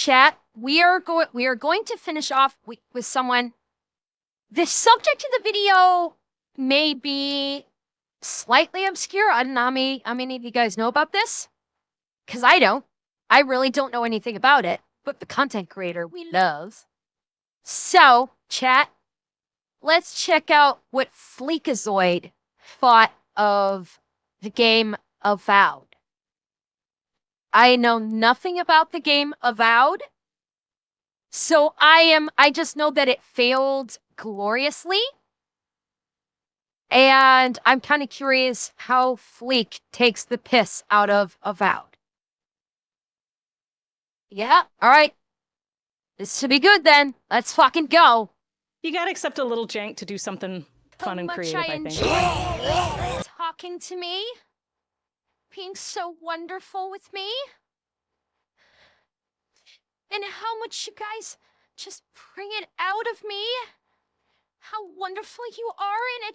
chat, we are going to finish off with someone. The subject of the video may be slightly obscure. I don't know how many of you guys know about this, because I don't. I really don't know anything about it, but the content creator we love. So, chat, let's check out what Fleekazoid thought of the game Avowed. I know nothing about the game Avowed, so I just know that it failed gloriously. And I'm kind of curious how Fleek takes the piss out of Avowed. Yeah, all right. This should be good then. Let's fucking go. You gotta accept a little jank to do something fun and creative, I think. Enjoy talking to me, being so wonderful with me, and how much you guys just bring it out of me. How wonderful you are, and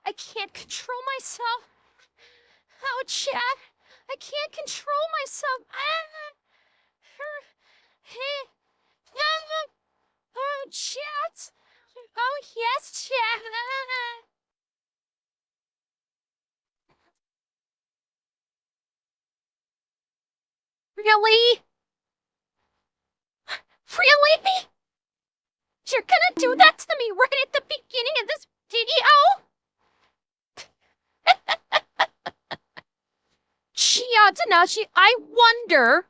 I can't control myself. Oh, chat, I can't control myself. Oh, chat. Oh, yes, chat. Really? Really? You're gonna do that to me right at the beginning of this video? Chia Tanashi, I wonder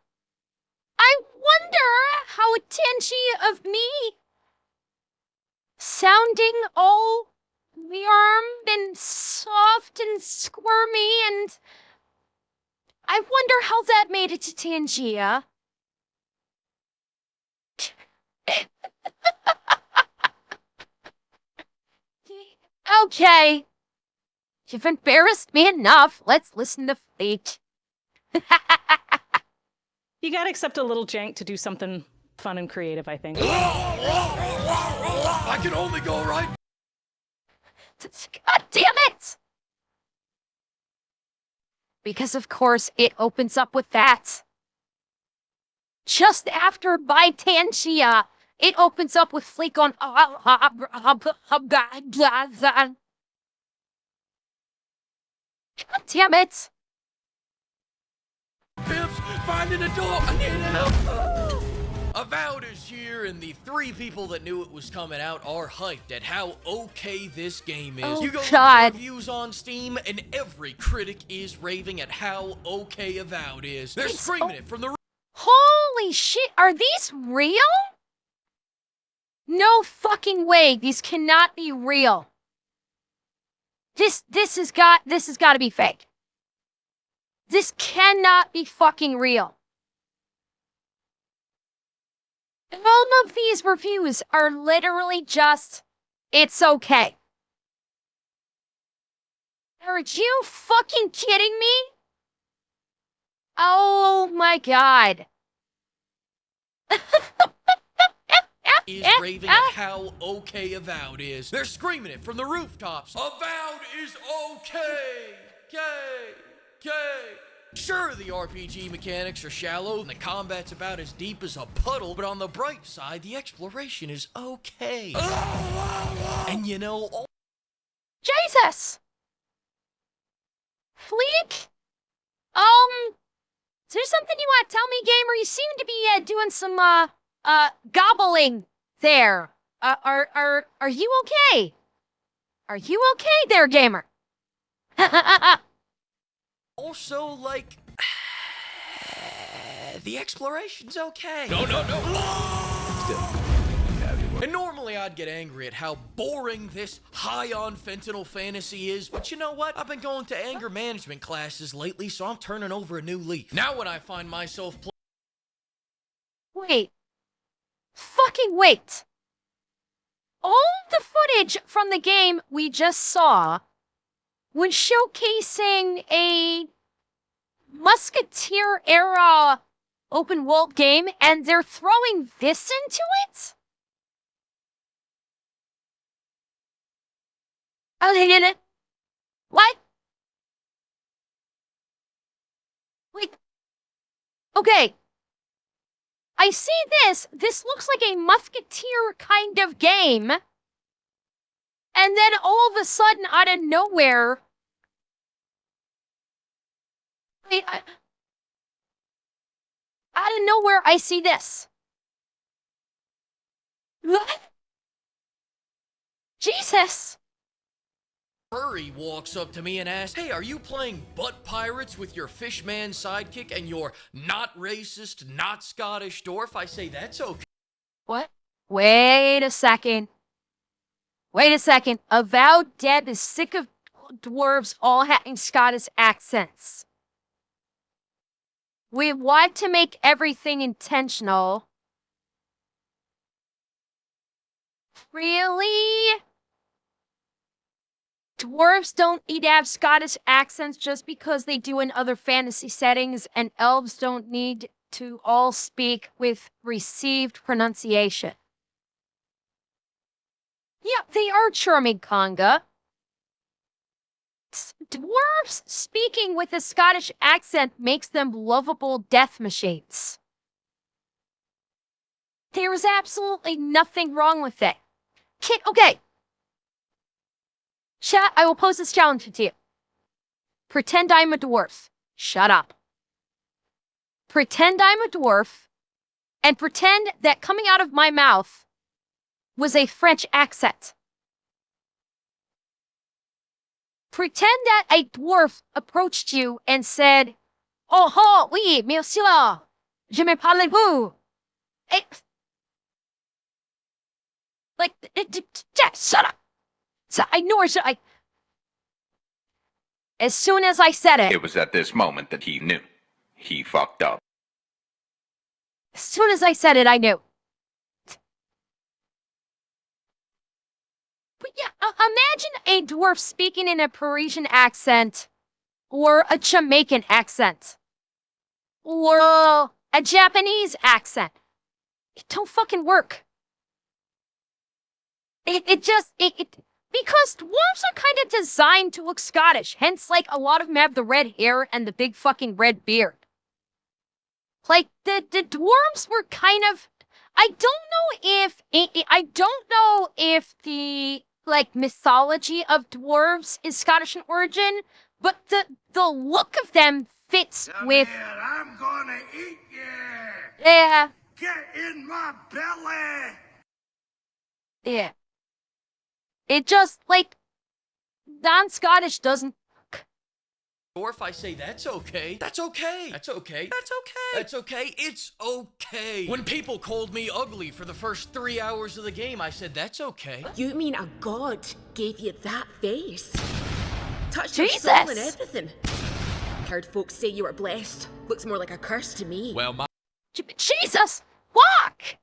how a Tenchi of me sounding all warm and soft and squirmy, and I wonder how that made it to Tangia. Okay. You've embarrassed me enough. Let's listen to Fleet. You gotta accept a little jank to do something fun and creative, I think. I can only go right. God damn it! Because of course it opens up with that. Just after by Tangia, it opens up with Fleek on. God damn it! Pimps, finding a door. I need help. Avowed is here, and the 3 people that knew it was coming out are hyped at how okay this game is. Oh, you go look God. at the reviews on Steam, and every critic is raving at how okay Avowed is. They're screaming it from the. Holy shit! Are these real? No fucking way! These cannot be real. This has got to be fake. This cannot be fucking real. All of these reviews are literally just, it's okay. Are you fucking kidding me? Oh my god. Is raving at how okay Avowed is. They're screaming it from the rooftops. Avowed is okay. Sure, the RPG mechanics are shallow and the combat's about as deep as a puddle, but on the bright side, the exploration is okay. And you know, Jesus! Fleek? Is there something you want to tell me, gamer? You seem to be doing some gobbling there. Are you okay? Are you okay there, gamer? also, like, the exploration's okay. No. And normally I'd get angry at how boring this high on fentanyl fantasy is, but you know what? I've been going to anger management classes lately, so I'm turning over a new leaf. Now when I find myself Wait. Fucking wait. All the footage from the game we just saw was showcasing a Musketeer era open world game, and they're throwing this into it? Oh, they did it. What? Like, okay. I see this. This looks like a musketeer kind of game. And then all of a sudden, out of nowhere, I see this. What? Jesus. Furry walks up to me and asks, "Hey, are you playing butt pirates with your fishman sidekick and your not racist, not Scottish dwarf?" I say, "That's okay." What? Wait a second. Wait a second. Avowed Deb is sick of dwarves all having Scottish accents. We want to make everything intentional. Really? Dwarves don't need to have Scottish accents just because they do in other fantasy settings, and elves don't need to all speak with received pronunciation. Yeah, they are charming, Conga. Dwarves speaking with a Scottish accent makes them lovable death machines. There is absolutely nothing wrong with it. Kid, okay. Chat, I will pose this challenge to you. Pretend I'm a dwarf. Shut up. Pretend I'm a dwarf, and pretend that coming out of my mouth was a French accent. Pretend that a dwarf approached you and said, "Oh, oh, oui, merci là. Je me parlez-vous?" Shut up. So I know I. As soon as I said it. It was at this moment that he knew. He fucked up. As soon as I said it, I knew. But yeah, imagine a dwarf speaking in a Parisian accent, or a Jamaican accent, or a Japanese accent. It don't fucking work. Because dwarves are kind of designed to look Scottish, hence, like, a lot of them have the red hair and the big fucking red beard. Like, the dwarves were kind of, I don't know if the, like, mythology of dwarves is Scottish in origin, but the look of them fits with... Man, I'm gonna eat you! Yeah. Get in my belly! Yeah. It just, like, non-Scottish doesn't... Dwarf, I say, "That's okay. That's okay. That's okay. That's okay. That's okay. It's okay." When people called me ugly for the first 3 hours of the game, I said, "That's okay." You mean a god gave you that face? Touched Jesus. your soul and everything. Heard folks say you were blessed. Looks more like a curse to me. Well, my... Jesus! Fuck!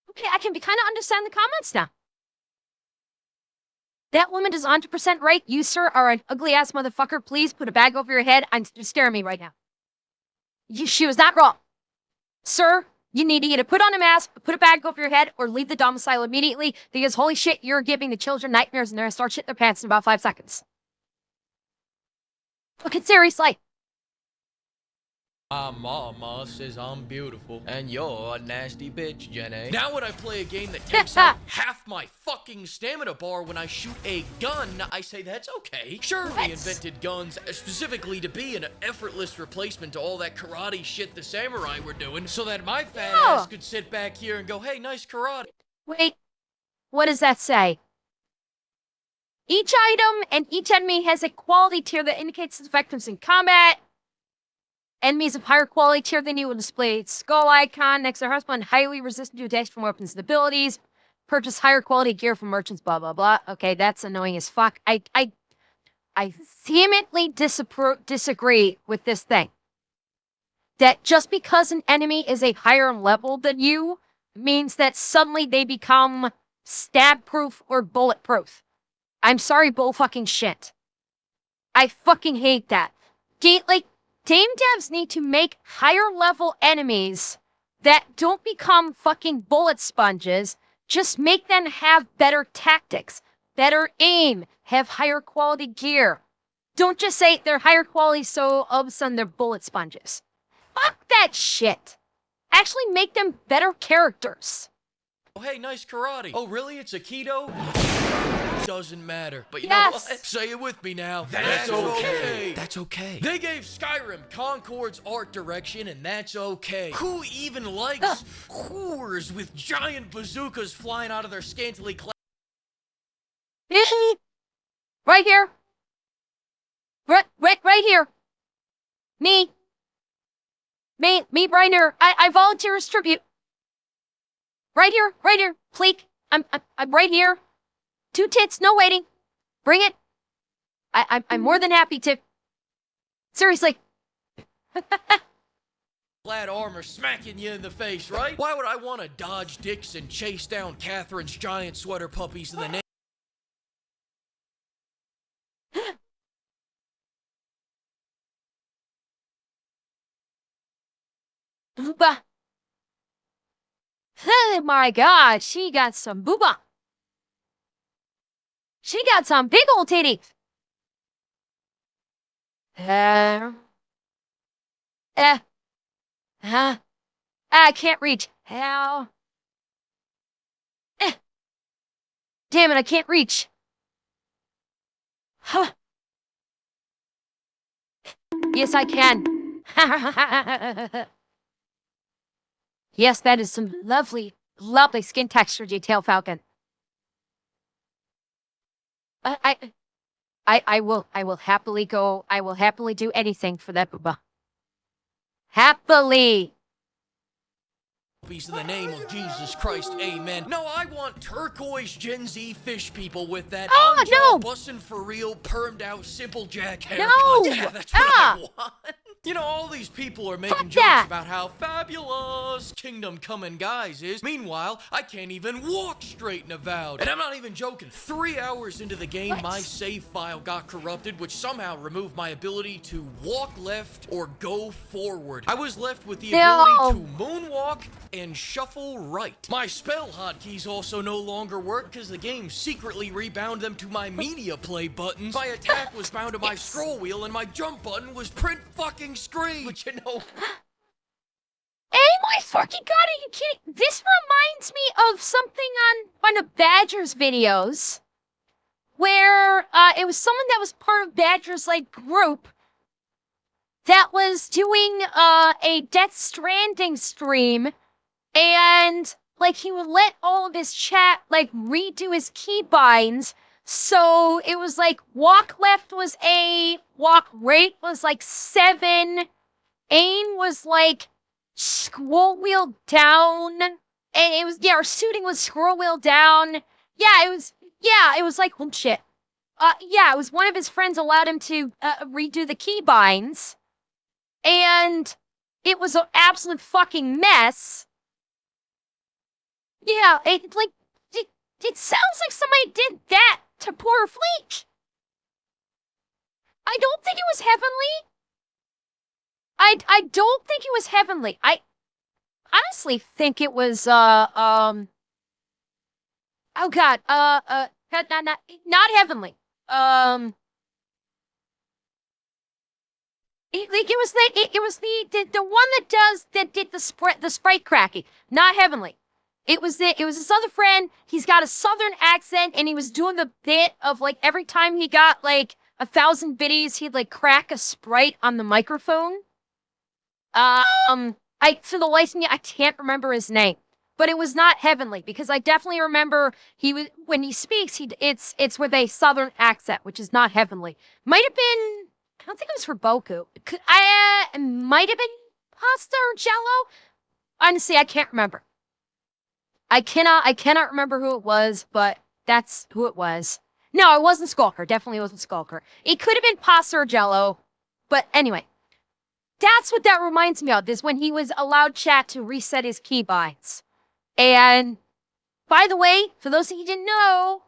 Okay, I can kind of understand the comments now. That woman is 100% right. You, sir, are an ugly-ass motherfucker. Please put a bag over your head. You're staring at me right now. She was not wrong. Sir, you need to either put on a mask, put a bag over your head, or leave the domicile immediately, because holy shit, you're giving the children nightmares and they're gonna start shitting their pants in about 5 seconds. Fucking seriously. My mama says I'm beautiful, and you're a nasty bitch, Jenny. Now when I play a game that takes out half my fucking stamina bar when I shoot a gun, I say that's okay. Sure, we invented guns specifically to be an effortless replacement to all that karate shit the samurai were doing, so that my fat ass could sit back here and go, "Hey, nice karate." Wait, what does that say? Each item and each enemy has a quality tier that indicates its effectiveness in combat. Enemies of higher quality tier than you will display its skull icon next to their husband, highly resistant to attacks from weapons and abilities. Purchase higher quality gear from merchants, blah, blah, blah. Okay, that's annoying as fuck. I vehemently disagree with this thing. That just because an enemy is a higher level than you means that suddenly they become stab-proof or bulletproof. I'm sorry, bull fucking shit. I fucking hate that. Game devs need to make higher level enemies that don't become fucking bullet sponges. Just make them have better tactics, better aim, have higher quality gear. Don't just say they're higher quality, so all of a sudden they're bullet sponges. Fuck that shit. Actually make them better characters. Oh, hey, nice karate. Oh, really? It's Aikido? Doesn't matter. But you know Yes. what? Say it with me now. That's okay. That's okay. They gave Skyrim Concord's art direction, and that's okay. Who even likes whores with giant bazookas flying out of their scantily clad? Right here. Right here. Me, right here. I volunteer as tribute. Right here. Fleek, I'm right here. 2 tits, no waiting. Bring it. I'm more than happy to. Seriously. Clad armor smacking you in the face, right? Why would I want to dodge dicks and chase down Catherine's giant sweater puppies in the name? Booba. Oh my god, she got some booba. She got some big old titties. I can't reach. How? Damn it, I can't reach. Huh. Yes, I can. Yes, that is some lovely, lovely skin texture detail, Falcon. I will happily go. I will happily do anything for that booba. Happily. In the name of Jesus Christ, amen. No, I want turquoise Gen Z fish people with that no. bussin' for real, permed out, simple jack haircut. No. Yeah, that's what I want. You know, all these people are making jokes about how fabulous Kingdom Coming Guys is. Meanwhile, I can't even walk straight in Avowed. And I'm not even joking. 3 hours into the game, my save file got corrupted, which somehow removed my ability to walk left or go forward. I was left with the ability to moonwalk and shuffle right. My spell hotkeys also no longer work because the game secretly rebound them to my media play buttons. My attack was bound to my scroll wheel and my jump button was print fucking screen. But you know... Oh my fucking god, are you kidding? This reminds me of something on one of Badger's videos where it was someone that was part of Badger's like group that was doing a Death Stranding stream, and like he would let all of his chat like redo his keybinds. So it was like walk left was A, walk right was like 7, aim was like scroll wheel down, and it was our shooting was scroll wheel down. It was like oh shit. It was one of his friends allowed him to redo the keybinds, and it was an absolute fucking mess. Yeah, it sounds like somebody did that to poor Fleek. I don't think it was heavenly. I don't think it was heavenly. I honestly think it was oh god, not heavenly. It was the one that did the sprite cracking, not heavenly. It was this other friend. He's got a southern accent, and he was doing the bit of like every time he got like 1,000 biddies, he'd like crack a sprite on the microphone. For the life of me, I can't remember his name, but it was not heavenly because I definitely remember when he speaks, it's with a southern accent, which is not heavenly. Might have been, I don't think it was for Boku. It might have been Pasta or Jello. Honestly, I can't remember. I cannot remember who it was, but that's who it was. No, it wasn't Skulker. Definitely wasn't Skulker. It could have been Pasta or Jello, but anyway. That's what that reminds me of, is when he was allowed chat to reset his keybinds. And, by the way, for those of you who didn't know,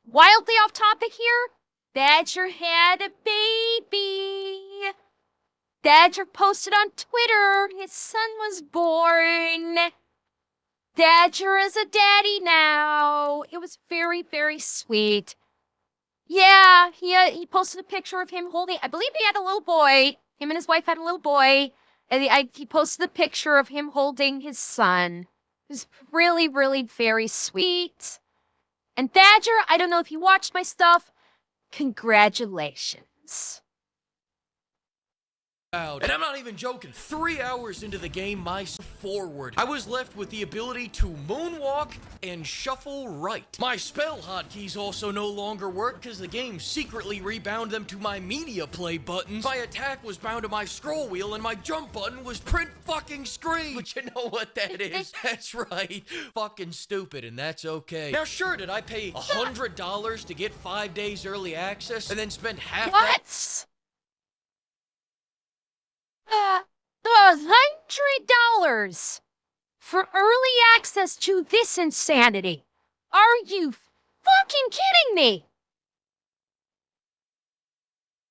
wildly off topic here, Badger had a baby. Badger posted on Twitter his son was born. Badger is a daddy now. It was very, very sweet. Yeah, he posted a picture of him holding. I believe he had a little boy. Him and his wife had a little boy, and he posted a picture of him holding his son. It was really, really very sweet. And Badger, I don't know if you watched my stuff. Congratulations. And I'm not even joking. 3 hours into the game, forward, I was left with the ability to moonwalk and shuffle right. My spell hotkeys also no longer work because the game secretly rebound them to my media play buttons. My attack was bound to my scroll wheel and my jump button was print fucking screen. But you know what that is? That's right. Fucking stupid, and that's okay. Now sure, did I pay $100 to get 5 days early access and then spend half that? What? $100 for early access to this insanity. Are you fucking kidding me?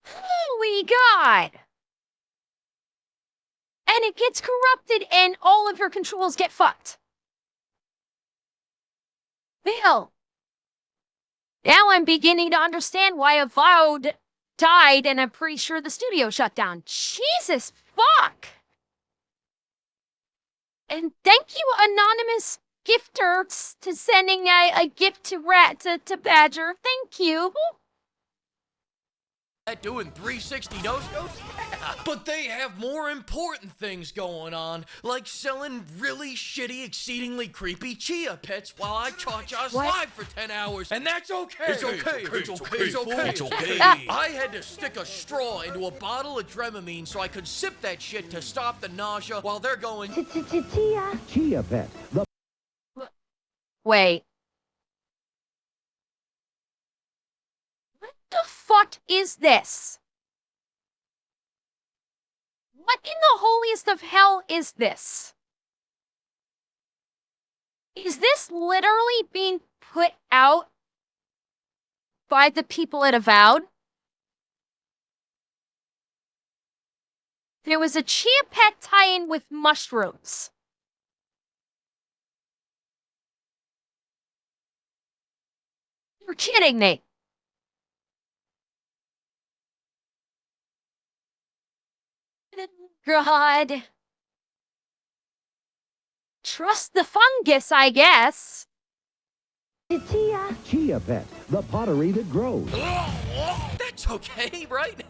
Holy God. And it gets corrupted and all of your controls get fucked. Bill. Now I'm beginning to understand why Avowed died, and I'm pretty sure the studio shut down. Jesus fuck! And thank you, anonymous gifter, to sending a gift to Badger. Thank you. Doing 360 no-scopes? Yeah. But they have more important things going on, like selling really shitty, exceedingly creepy chia pets while I cha-cha slide for 10 hours. And that's okay. It's okay. It's okay. It's okay. It's okay. I had to stick a straw into a bottle of Dramamine so I could sip that shit to stop the nausea while they're going Chia pet. Wait. What the fuck is this? What in the holiest of hell is this? Is this literally being put out by the people at Avowed? There was a chia pet tie-in with mushrooms. You're kidding me. God. Trust the fungus, I guess. Chia pet, the pottery that grows. That's okay, right?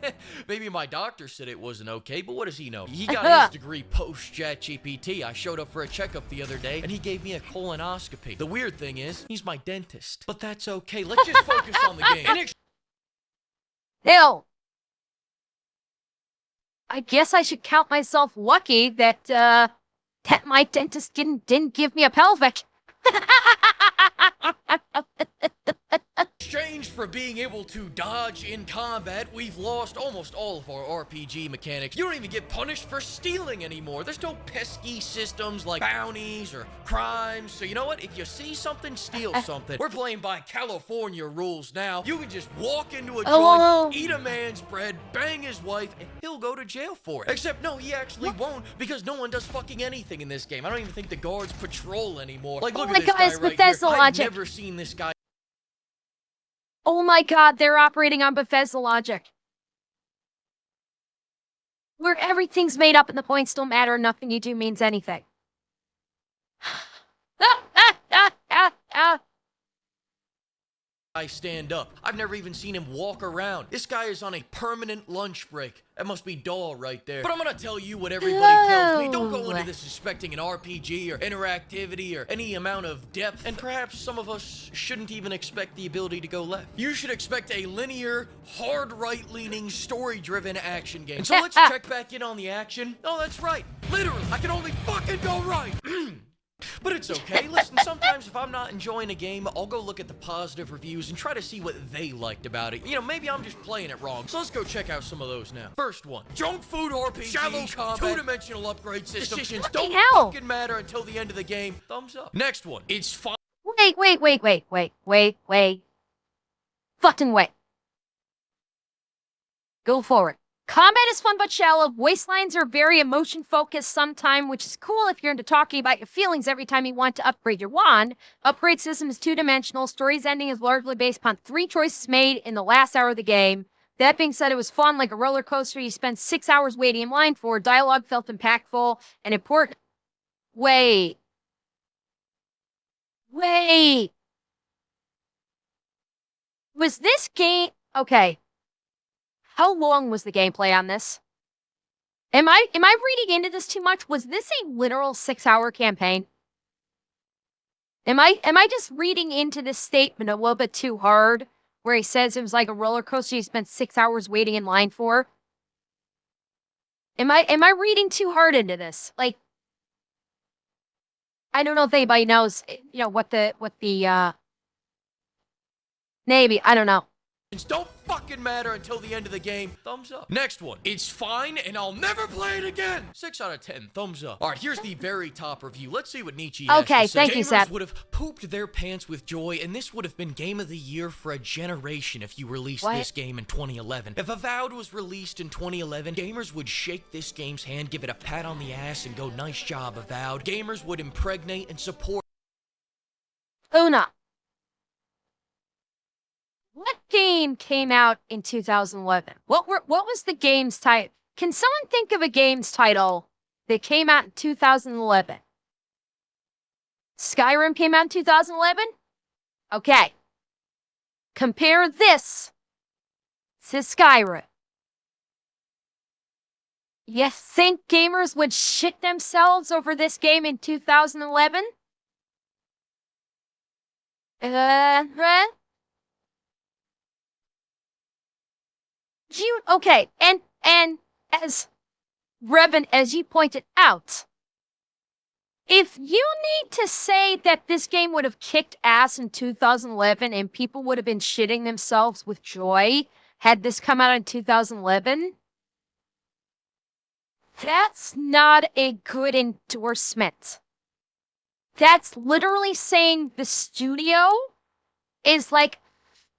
Maybe my doctor said it wasn't okay, but what does he know? He got his degree post-ChatGPT. I showed up for a checkup the other day, and he gave me a colonoscopy. The weird thing is, he's my dentist. But that's okay. Let's just focus on the game. Ew. I guess I should count myself lucky that my dentist didn't give me a pelvic. Exchange for being able to dodge in combat, we've lost almost all of our RPG mechanics. You don't even get punished for stealing anymore. There's no pesky systems like bounties or crimes. So you know what? If you see something, steal something. We're playing by California rules now. You can just walk into a joint, eat a man's bread, bang his wife, and he'll go to jail for it. Except no, he actually won't, because no one does fucking anything in this game. I don't even think the guards patrol anymore. Like, look at this guy right here. I've never seen this guy. Oh my God, they're operating on Bethesda logic. Where everything's made up and the points don't matter, nothing you do means anything. I stand up. I've never even seen him walk around. This guy is on a permanent lunch break. That must be Dahl right there. But I'm gonna tell you what everybody tells me. Don't go into this expecting an RPG or interactivity or any amount of depth. And perhaps some of us shouldn't even expect the ability to go left. You should expect a linear, hard right-leaning, story-driven action game. And so let's check back in on the action. Oh, that's right. Literally, I can only fucking go right. But it's okay. Listen, sometimes if I'm not enjoying a game, I'll go look at the positive reviews and try to see what they liked about it. You know, maybe I'm just playing it wrong. So let's go check out some of those now. First one. Junk food RPG, shallow combat, two-dimensional upgrade system. Decisions don't fucking matter until the end of the game. Thumbs up. Next one. It's fun. Wait. Fucking wait. Go for it. Combat is fun but shallow. Voice lines are very emotion focused sometimes, which is cool if you're into talking about your feelings every time you want to upgrade your wand. Upgrade system is two-dimensional. Story's ending is largely based upon 3 choices made in the last hour of the game. That being said, it was fun, like a roller coaster you spent 6 hours waiting in line for. Dialogue felt impactful and important. Wait. Was this game... Okay. How long was the gameplay on this? Am I reading into this too much? Was this a literal 6-hour campaign? Am I just reading into this statement a little bit too hard, where he says it was like a roller coaster you spent 6 hours waiting in line for? Am I reading too hard into this? Like, I don't know if anybody knows, what the maybe, I don't know. Don't fucking matter until the end of the game. Thumbs up. Next one. It's fine and I'll never play it again. 6 out of 10. Thumbs up. All right, here's the very top review. Let's see what Nietzsche has to say. Thank you, Seth. Gamers would have pooped their pants with joy, and this would have been Game of the Year for a generation if you released this game in 2011. If Avowed was released in 2011, gamers would shake this game's hand, give it a pat on the ass, and go, nice job, Avowed. Gamers would impregnate and support... Una. What game came out in 2011? What was the game's title? Can someone think of a game's title that came out in 2011? Skyrim came out in 2011? Okay. Compare this to Skyrim. You think gamers would shit themselves over this game in 2011? Okay, and as Revan, as you pointed out, if you need to say that this game would have kicked ass in 2011 and people would have been shitting themselves with joy had this come out in 2011, that's not a good endorsement. That's literally saying the studio is like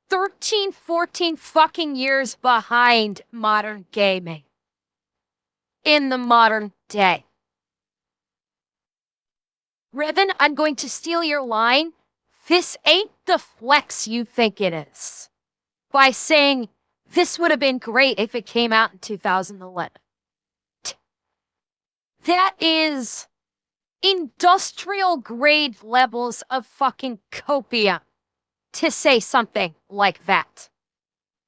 13, 14 fucking years behind modern gaming in the modern day. Revan, I'm going to steal your line. This ain't the flex you think it is. By saying this would have been great if it came out in 2011. That is industrial grade levels of fucking copium to say something like that.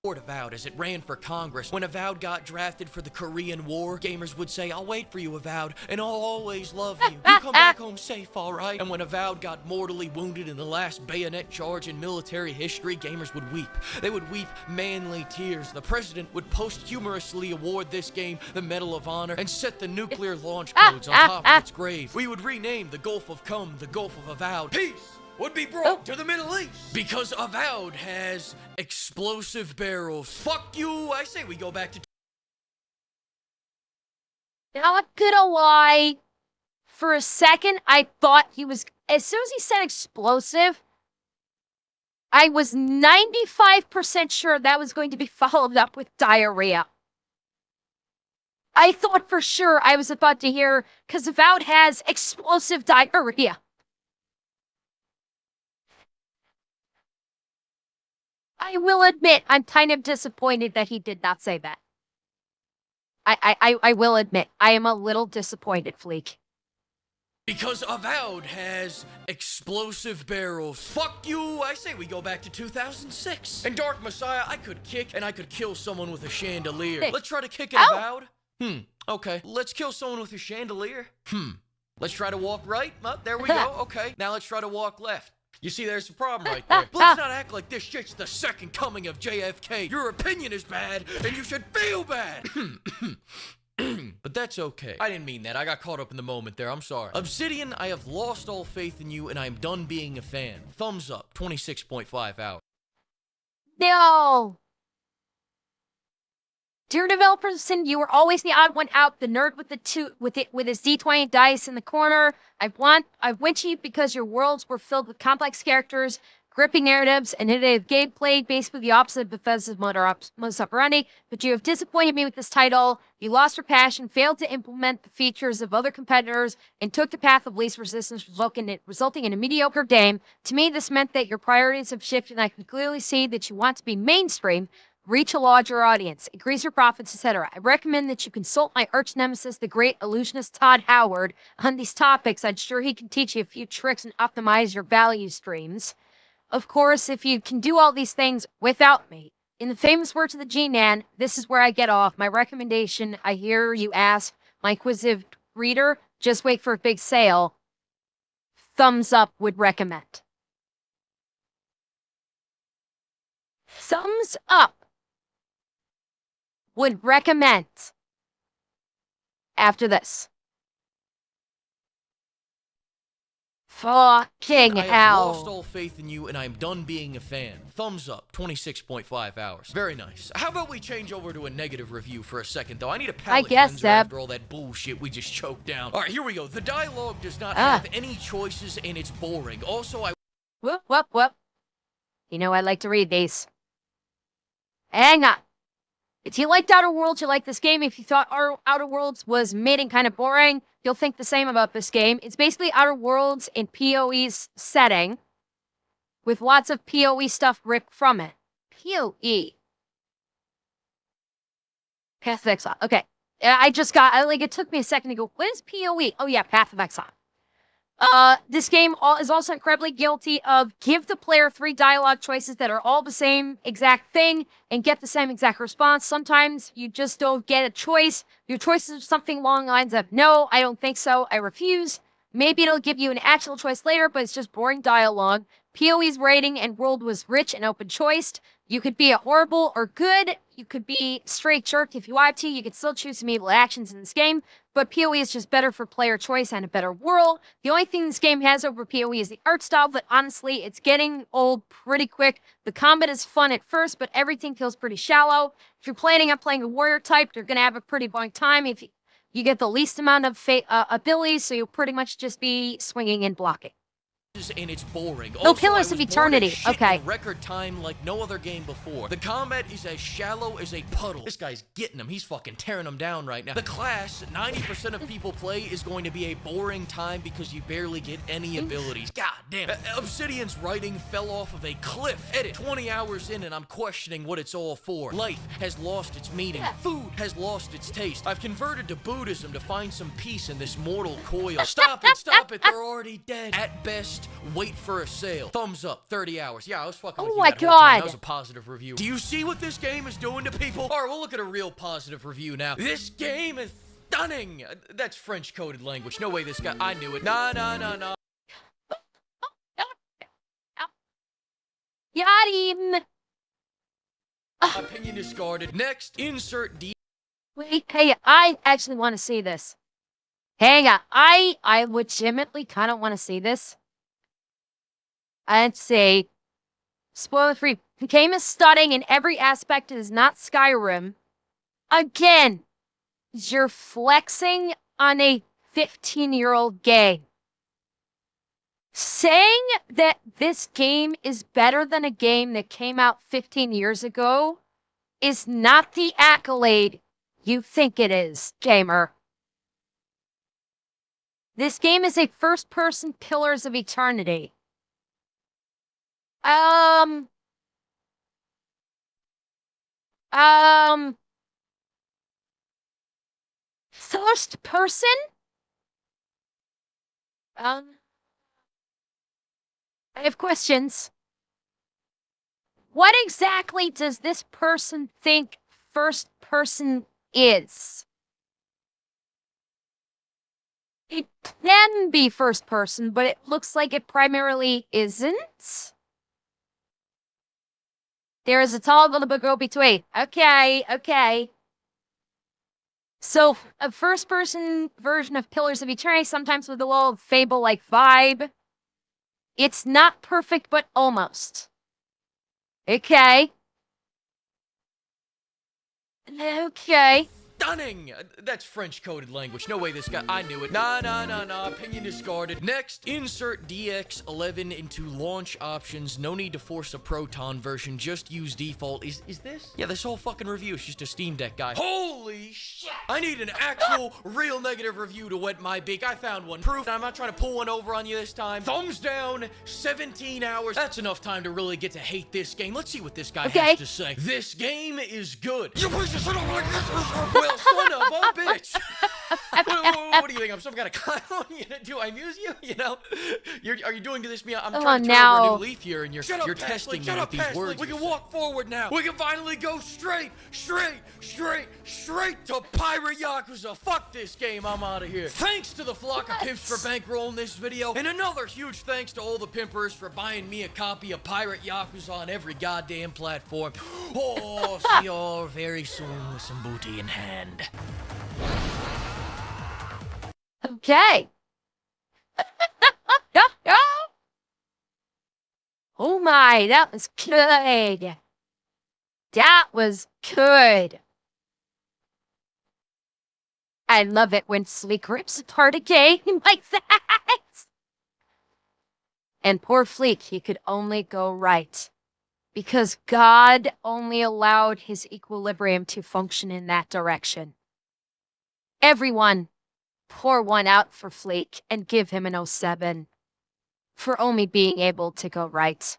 Avowed as it ran for Congress. When Avowed got drafted for the Korean War, gamers would say, I'll wait for you, Avowed, and I'll always love you. You come back home safe, alright? And when Avowed got mortally wounded in the last bayonet charge in military history, gamers would weep. They would weep manly tears. The president would posthumously award this game the Medal of Honor and set the nuclear launch codes on top of its grave. We would rename the Gulf of Cum the Gulf of Avowed. Peace would be brought to the Middle East. Because Avowed has explosive barrels. Fuck you, I say we go back to... Not gonna lie, for a second I thought he was... As soon as he said explosive, I was 95% sure that was going to be followed up with diarrhea. I thought for sure I was about to hear, because Avowed has explosive diarrhea. I will admit, I'm kind of disappointed that he did not say that. I will admit, I am a little disappointed, Fleek. Because Avowed has explosive barrels. Fuck you, I say we go back to 2006. In Dark Messiah, I could kick and I could kill someone with a chandelier. Hey. Let's try to kick at Avowed. Okay. Let's kill someone with a chandelier. Let's try to walk right. There we go. Okay. Now let's try to walk left. You see, there's a problem right there. But let's not act like this shit's the second coming of JFK. Your opinion is bad, and you should feel bad. But that's okay. I didn't mean that. I got caught up in the moment there. I'm sorry. Obsidian, I have lost all faith in you, and I'm done being a fan. Thumbs up. 26.5 out. No! Dear developers, you were always the odd one out, the nerd with his D20 dice in the corner. I went to you because your worlds were filled with complex characters, gripping narratives, and innovative gameplay, basically the opposite of Bethesda's modus operandi, but you have disappointed me with this title. You lost your passion, failed to implement the features of other competitors, and took the path of least resistance, resulting in a mediocre game. To me, this meant that your priorities have shifted, and I can clearly see that you want to be mainstream, reach a larger audience, increase your profits, etc. I recommend that you consult my arch nemesis, the great illusionist Todd Howard, on these topics. I'm sure he can teach you a few tricks and optimize your value streams. Of course, if you can do all these things without me, in the famous words of the G-Man, this is where I get off. My recommendation, I hear you ask, my inquisitive reader, just wait for a big sale. Thumbs up would recommend. Thumbs up would recommend after this. Fucking I have lost hell. all faith in you, and I am done being a fan. Thumbs up, 26.5 hours. Very nice. How about we change over to a negative review for a second, though? I need a palate cleanser after all that bullshit we just choked down. All right, here we go. The dialogue does not have any choices, and it's boring. Also, Whoop. You know I like to read these. Hang on. If you liked Outer Worlds, you like this game. If you thought Outer Worlds was mid and kind of boring, you'll think the same about this game. It's basically Outer Worlds in PoE's setting, with lots of PoE stuff ripped from it. PoE. Path of Exile. Okay. It took me a second to go, what is PoE? Oh yeah, Path of Exile. This game is also incredibly guilty of give the player 3 dialogue choices that are all the same exact thing and get the same exact response. Sometimes you just don't get a choice. Your choice is something along the lines of, no, I don't think so, I refuse. Maybe it'll give you an actual choice later, but it's just boring dialogue. PoE's rating and world was rich and open-choiced. You could be a horrible or good. You could be straight jerk if you want to. You could still choose some evil actions in this game, but PoE is just better for player choice and a better world. The only thing this game has over PoE is the art style, but honestly, it's getting old pretty quick. The combat is fun at first, but everything feels pretty shallow. If you're planning on playing a warrior type, you're going to have a pretty boring time. If you get the least amount of abilities, so you'll pretty much just be swinging and blocking. and it's boring. No, Pillars of Eternity. Okay. In record time like no other game before. The combat is as shallow as a puddle. This guy's getting him. He's fucking tearing him down right now. The class 90% of people play is going to be a boring time because you barely get any abilities. God damn. Obsidian's writing fell off of a cliff. Edit 20 hours in and I'm questioning what it's all for. Life has lost its meaning. Food has lost its taste. I've converted to Buddhism to find some peace in this mortal coil. Stop it. They're already dead. At best, wait for a sale. Thumbs up, 30 hours. Yeah, I was fucking with you that whole time. That was a positive review. Do you see what this game is doing to people? All right, we'll look at a real positive review now. This game is stunning. That's French-coded language. No way this guy... I knew it. Nah. Got him. Opinion discarded. Next, insert D. Wait, hey, I actually want to see this. Hang on. I legitimately kind of want to see this. I'd say, spoiler free, the game is stunning in every aspect. It is not Skyrim. Again, you're flexing on a 15-year-old game. Saying that this game is better than a game that came out 15 years ago is not the accolade you think it is, gamer. This game is a first-person Pillars of Eternity. First person? I have questions. What exactly does this person think first person is? It can be first person, but it looks like it primarily isn't. There is a toggle to go between. Okay. So, a first-person version of Pillars of Eternity, sometimes with a little Fable-like vibe. It's not perfect, but almost. Okay. stunning. That's French coded language. No way this guy, I knew it. Nah, opinion discarded. Next, insert DX11 into launch options. No need to force a Proton version, just use default. Is this? Yeah, this whole fucking review is just a Steam Deck guy. Holy shit! I need an actual, real negative review to wet my beak. I found one. Proof, I'm not trying to pull one over on you this time. Thumbs down, 17 hours. That's enough time to really get to hate this game. Let's see what this guy has to say. This game is good. You piece of shit, I'm like this. Well, son of a bitch. What do you think? I'm some kind of clown? Do I amuse you? You know? Are you doing this to me? I'm trying to turn over a new leaf here, and you're testing me with these words. We can walk forward now. We can finally go straight to Pirate Yakuza. Fuck this game. I'm out of here. Thanks to the flock of pimps for bankrolling this video, and another huge thanks to all the pimpers for buying me a copy of Pirate Yakuza on every goddamn platform. Oh, see you all very soon with some booty in hand. Okay. Oh my, that was good. That was good. I love it when Fleek rips apart a game like that. And poor Fleek, he could only go right. Because God only allowed his equilibrium to function in that direction. Everyone, pour one out for Fleek and give him an 07 for only being able to go right.